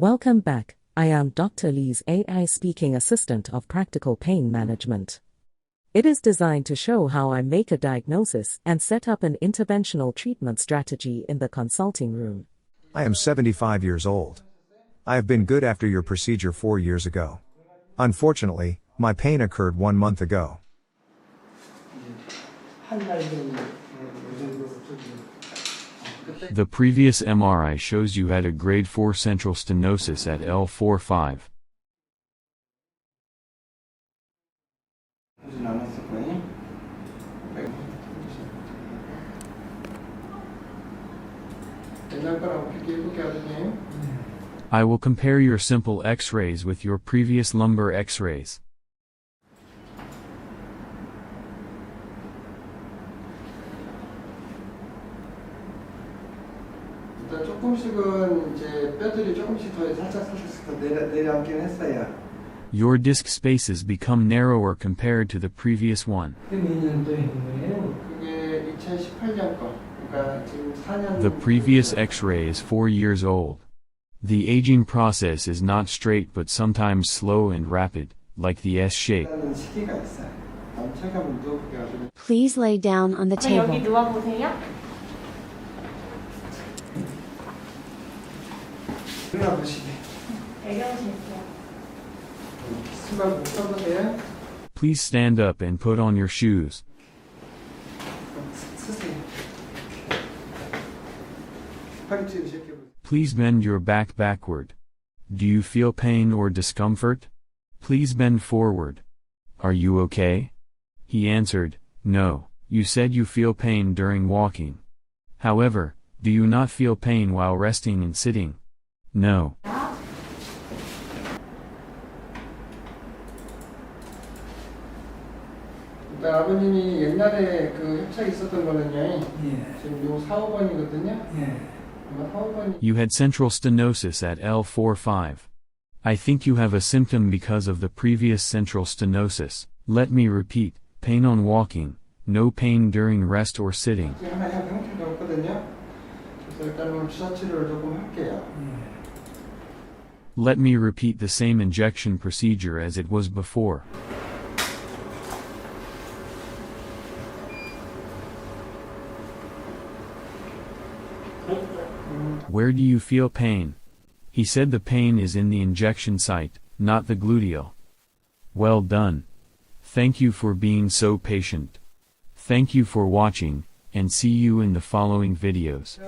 Welcome back. I am Dr. Lee's AI speaking assistant of practical pain management. It is designed to show how I make a diagnosis and set up an interventional treatment strategy in the consulting room. I am 75 years old. I have been good after your procedure 4 years ago. Unfortunately, my pain occurred 1 month ago. The previous MRI shows you had a grade 4 central stenosis at L45. I will compare your simple X-rays with your previous lumbar X-rays. Your disc spaces become narrower compared to the previous one. The previous X-ray is 4 years old. The aging process is not straight but sometimes slow and rapid, like the S shape. Please lay down on the table. 여기 누워보세요. Please stand up and put on your shoes. Please bend your back backward. Do you feel pain or discomfort? Please bend forward. Are you okay? He answered, no. You said you feel pain during walking. However, do you not feel pain while resting and sitting? No. 아버님이 옛날에 그 협착이 있었던 거는요. 지금 요 4, 5번이거든요. You had central stenosis at L45. I think you have a symptom because of the previous central stenosis. Let me repeat, pain on walking, no pain during rest or sitting. Let me repeat the same injection procedure as it was before. Where do you feel pain? He said the pain is in the injection site, not the gluteal. Well done. Thank you for being so patient. Thank you for watching, and see you in the following videos.